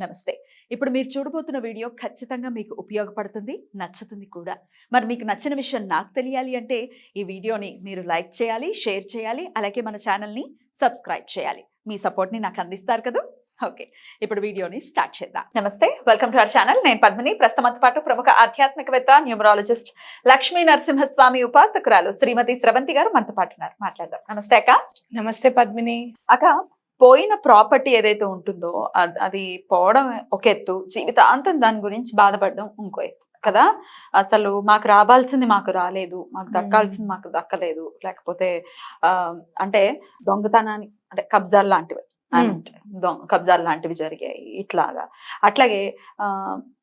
నమస్తే. ఇప్పుడు మీరు చూడబోతున్న వీడియో ఖచ్చితంగా మీకు ఉపయోగపడుతుంది, నచ్చుతుంది కూడా. మరి మీకు నచ్చిన విషయం నాకు తెలియాలి అంటే ఈ వీడియోని మీరు లైక్ చేయాలి, షేర్ చేయాలి, అలాగే మన ఛానల్ని సబ్స్క్రైబ్ చేయాలి. మీ సపోర్ట్ని నాకు అందిస్తారు కదా. ఓకే, ఇప్పుడు వీడియోని స్టార్ట్ చేద్దాం. నమస్తే, వెల్కమ్ టు అవర్ ఛానల్. నేను పద్మిని. ప్రస్తుతంతో పాటు ప్రముఖ ఆధ్యాత్మికవేత్త, న్యూమరాలజిస్ట్ లక్ష్మీ నరసింహస్వామి ఉపాసకురాలు శ్రీమతి స్రవంతి గారు మనతో పాటు ఉన్నారు. మాట్లాడదాం. నమస్తే అక్క. నమస్తే పద్మిని. అక్క, పోయిన ప్రాపర్టీ ఏదైతే ఉంటుందో అది పోవడం ఒక ఎత్తు, జీవితాంతం దాని గురించి బాధపడడం ఇంకో ఎత్తు కదా. అసలు మాకు రావాల్సింది మాకు రాలేదు, మాకు దక్కాల్సింది మాకు దక్కలేదు, లేకపోతే అంటే దొంగతనాన్ని అంటే కబ్జాలు లాంటివి కబ్జాలు లాంటివి జరిగాయి ఇట్లాగా. అట్లాగే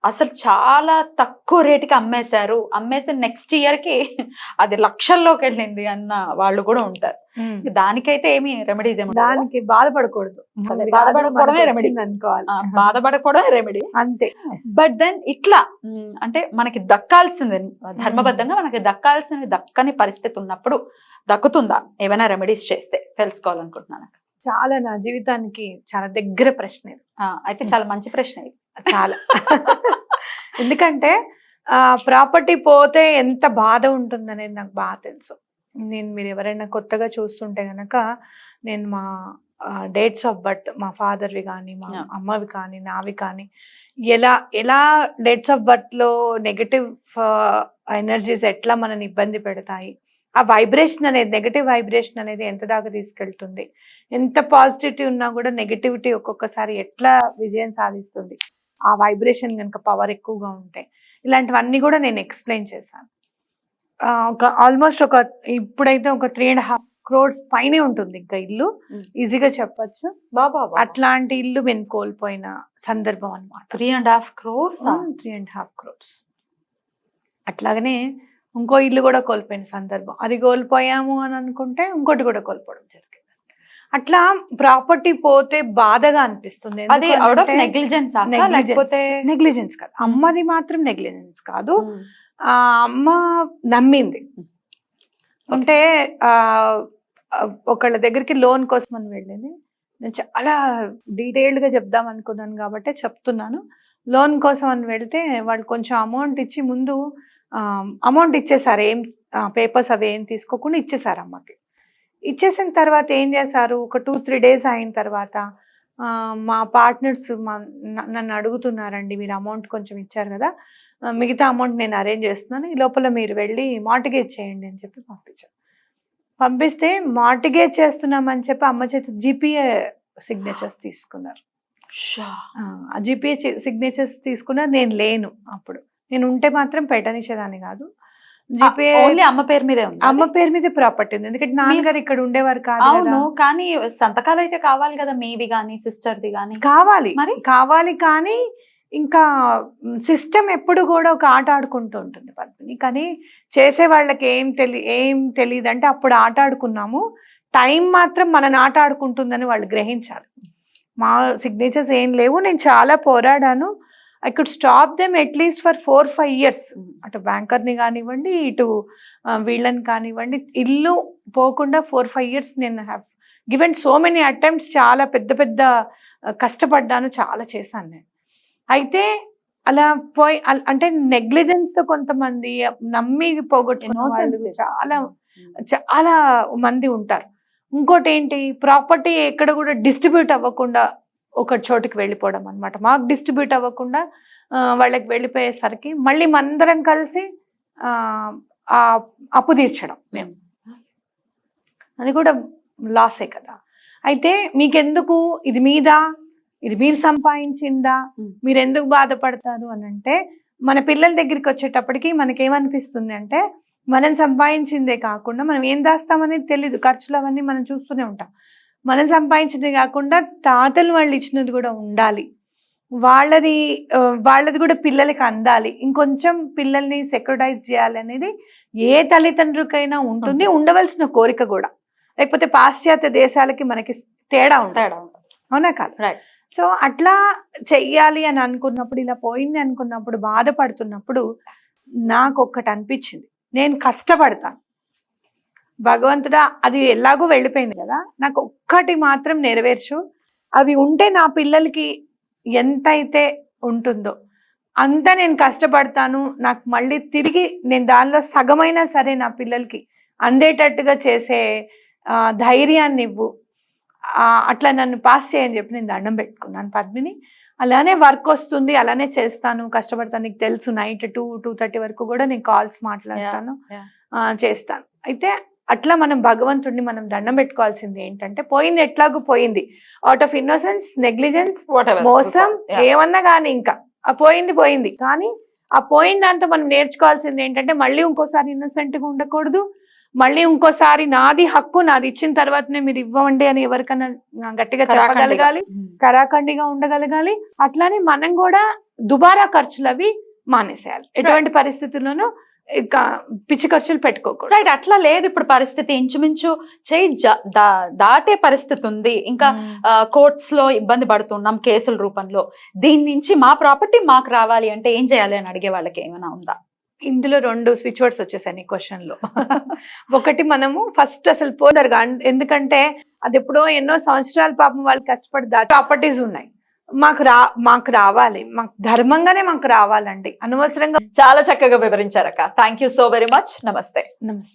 అసలు చాలా తక్కువ రేటుకి అమ్మేసి నెక్స్ట్ ఇయర్ కి అది లక్షల్లోకి వెళ్ళింది అన్న వాళ్ళు కూడా ఉంటారు. దానికైతే ఏమి రెమెడీస్ దానికి బాధపడకూడదు, బాధపడకూడదు రెమెడీ అంతే. బట్ దెన్ ఇట్లా అంటే మనకి దక్కాల్సింది ధర్మబద్ధంగా మనకి దక్కాల్సింది దక్కని పరిస్థితి ఉన్నప్పుడు దక్కుతుందా? ఏమైనా రెమెడీస్ చేస్తే తెలుసుకోవాలనుకుంటున్నాను. చాలా నా జీవితానికి చాలా దగ్గర ప్రశ్న ఇది. అయితే చాలా మంచి ప్రశ్న ఇది, చాలా. ఎందుకంటే ప్రాపర్టీ పోతే ఎంత బాధ ఉంటుందనేది నాకు బాగా తెలుసు. మీరు ఎవరైనా కొత్తగా చూస్తుంటే గనక నేను మా డేట్స్ ఆఫ్ బర్త్, మా ఫాదర్వి కానీ మా అమ్మవి కానీ నావి కానీ ఎలా డేట్స్ ఆఫ్ బర్త్ లో నెగటివ్ ఎనర్జీస్ ఎట్లా మనని ఇబ్బంది పెడతాయి, ఆ వైబ్రేషన్ అనేది నెగటివ్ వైబ్రేషన్ అనేది ఎంత దాకా తీసుకెళ్తుంది, ఎంత పాజిటివిటీ ఉన్నా కూడా నెగటివిటీ ఒక్కొక్కసారి ఎట్లా విజయం సాధిస్తుంది, ఆ వైబ్రేషన్ కనుక పవర్ ఎక్కువగా ఉంటే, ఇలాంటివన్నీ కూడా నేను ఎక్స్ప్లెయిన్ చేశాను. ఆల్మోస్ట్ ఇప్పుడైతే ఒక 3.5 crores పైనే ఉంటుంది ఇంకా ఇల్లు, ఈజీగా చెప్పచ్చు. అట్లాంటి ఇల్లు మేము కోల్పోయిన సందర్భం అనమాట. 3.5 crores. 3.5 crores. అట్లాగనే ఇంకో ఇల్లు కూడా కోల్పోయిన సందర్భం. అది కోల్పోయాము అని అనుకుంటే ఇంకోటి కూడా కోల్పోవడం జరిగింది. అట్లా ప్రాపర్టీ పోతే బాధగా అనిపిస్తుంది. నెగ్లిజెన్స్ కాదు, అమ్మది మాత్రం నెగ్లిజెన్స్ కాదు. ఆ అమ్మ నమ్మింది. అంటే ఒకళ్ళ దగ్గరికి లోన్ కోసం అని వెళ్ళింది. నేను చాలా డీటెయిల్డ్ గా చెప్దాం అనుకున్నాను కాబట్టి చెప్తున్నాను. లోన్ కోసం అని వెళ్తే వాళ్ళు కొంచెం అమౌంట్ ఇచ్చి ముందు అమౌంట్ ఇచ్చేసారు, ఏం పేపర్స్ అవి ఏం తీసుకోకుండా ఇచ్చేసారు అమ్మకి. ఇచ్చేసిన తర్వాత ఏం చేశారు, ఒక 2-3 days అయిన తర్వాత మా పార్ట్నర్స్ నన్ను అడుగుతున్నారండి, మీరు అమౌంట్ కొంచెం ఇచ్చారు కదా, మిగతా అమౌంట్ నేను అరేంజ్ చేస్తున్నాను, ఈ లోపల మీరు వెళ్ళి మార్టిగేజ్ చేయండి అని చెప్పి పంపిస్తే మార్టిగేజ్ చేస్తున్నామని చెప్పి అమ్మ చేతి జీపీఏ సిగ్నేచర్స్ తీసుకున్నారు. ఆ జీపీఏ సిగ్నేచర్స్ తీసుకున్నారు. నేను లేను అప్పుడు. నేను ఉంటే మాత్రం పెట్టనిచ్చేదాన్ని కాదు. అమ్మ పేరు మీదే ఉంది, అమ్మ పేరు మీదే ప్రాపర్టీ ఉంది. ఎందుకంటే నాన్నగారు ఇక్కడ ఉండేవారు కాదు. కానీ సంతకాలు అయితే కావాలి కదా, మీవి కానీ సిస్టర్ది కానీ కావాలి. కానీ ఇంకా సిస్టమ్ ఎప్పుడు కూడా ఒక ఆట ఆడుకుంటూ ఉంటుంది పద్మిని. కానీ చేసే వాళ్ళకి ఏం తెలియదు అంటే అప్పుడు ఆట ఆడుకున్నాము, టైం మాత్రం మనని ఆట ఆడుకుంటుందని వాళ్ళు గ్రహించాలి. మా సిగ్నేచర్స్ ఏం లేవు. నేను చాలా పోరాడాను. I could stop them at least for 4-5 years. అటు బ్యాంకర్ని కానివ్వండి, ఇటు వీళ్ళని కానివ్వండి, ఇల్లు పోకుండా 4-5 years నేను have given so many attempts. చాలా పెద్ద కష్టపడ్డాను, చాలా చేశాను నేను. అయితే అలా అంటే నెగ్లిజెన్స్ తో కొంతమంది నమ్మి పోగొట్టుకున్న వాళ్ళు చాలా మంది ఉంటారు. ఇంకోటి ఏంటి, ప్రాపర్టీ ఎక్కడ కూడా డిస్ట్రిబ్యూట్ అవ్వకుండా ఒక చోటుకి వెళ్ళిపోవడం అనమాట. మాకు డిస్ట్రిబ్యూట్ అవ్వకుండా వాళ్ళకి వెళ్ళిపోయేసరికి మళ్ళీ మందరం కలిసి అప్పు తీర్చడం మేము, అది కూడా లాసే కదా. అయితే మీకెందుకు, ఇది మీరు సంపాదించిందా, మీరు ఎందుకు బాధపడతారు అని అంటే, మన పిల్లల దగ్గరికి వచ్చేటప్పటికి మనకేమనిపిస్తుంది అంటే, మనం సంపాదించిందే కాకుండా మనం ఏం దాస్తామనేది తెలీదు. ఖర్చులు అవన్నీ మనం చూస్తూనే ఉంటాం. మనం సంపాదించింది కాకుండా తాతలు వాళ్ళు ఇచ్చినది కూడా ఉండాలి, వాళ్ళది కూడా పిల్లలకి అందాలి, ఇంకొంచెం పిల్లల్ని సెక్యూరిటైజ్ చేయాలి అనేది ఏ తల్లిదండ్రులకైనా ఉంటుంది, ఉండవలసిన కోరిక కూడా. లేకపోతే పాశ్చాత్య దేశాలకి మనకి తేడా ఉంటుంది, అవునా కాదు? సో అట్లా చెయ్యాలి అని అనుకున్నప్పుడు, ఇలా పోయింది అనుకున్నప్పుడు, బాధపడుతున్నప్పుడు నాకు ఒక్కటి అనిపించింది, నేను కష్టపడతాను, భగవంతుడా అది ఎలాగో వెళ్ళిపోయింది కదా, నాకు ఒక్కటి మాత్రం నెరవేర్చు, అవి ఉంటే నా పిల్లలకి ఎంతైతే ఉంటుందో అంతా నేను కష్టపడతాను, నాకు మళ్ళీ తిరిగి నేను దానిలో సగమైనా సరే నా పిల్లలకి అందేటట్టుగా చేసే ధైర్యాన్ని ఇవ్వు, అట్లా నన్ను పాస్ చేయని చెప్పి నేను దండం పెట్టుకున్నాను పద్మిని. అలానే వర్క్ వస్తుంది, అలానే చేస్తాను, కష్టపడతాను. నీకు తెలుసు నైట్ 2-2:30 వరకు కూడా నేను కాల్స్ మాట్లాడతాను, చేస్తాను. అయితే అట్లా మనం భగవంతుడిని మనం దండం పెట్టుకోవాల్సింది ఏంటంటే, పోయింది ఎట్లాగూ పోయింది, అవుట్ ఆఫ్ ఇన్నోసెన్స్, నెగ్లిజెన్స్, మోసం, ఏమన్నా కానీ ఇంకా ఆ పోయింది. కానీ ఆ పోయిన దాంతో మనం నేర్చుకోవాల్సింది ఏంటంటే, మళ్ళీ ఇంకోసారి ఇన్నోసెంట్ గా ఉండకూడదు, మళ్ళీ ఇంకోసారి నాది హక్కు, నాది ఇచ్చిన తర్వాతనే మీరు ఇవ్వండి అని ఎవరికైనా గట్టిగా చెప్పగలగాలి, కరాఖండిగా ఉండగలగాలి. అట్లానే మనం కూడా దుబారా ఖర్చులు అవి మానేసేయాలి. ఎటువంటి పరిస్థితుల్లోనూ ఇక పిచ్చి ఖర్చులు పెట్టుకోకూడదు. రైట్, అట్లా లేదు ఇప్పుడు పరిస్థితి. ఇంచుమించు చేయి దాటే పరిస్థితి ఉంది. ఇంకా కోర్ట్స్ లో ఇబ్బంది పడుతున్నాం కేసుల రూపంలో. దీని నుంచి మా ప్రాపర్టీ మాకు రావాలి అంటే ఏం చేయాలి అని అడిగే వాళ్ళకి ఏమైనా ఉందా? ఇందులో 2 స్విచ్ వర్డ్స్ వచ్చేసాయి క్వశ్చన్ లో. ఒకటి, మనము ఫస్ట్ అసలు పోదరు, ఎందుకంటే అది ఎప్పుడో ఎన్నో సంవత్సరాల పాపం వాళ్ళు కష్టపడి ప్రాపర్టీస్ ఉన్నాయి, మాకు రావాలి, మాకు ధర్మంగానే మాకు రావాలండి. అనవసరంగా. చాలా చక్కగా వివరించారక్క. Thank you so very much. నమస్తే. నమస్తే.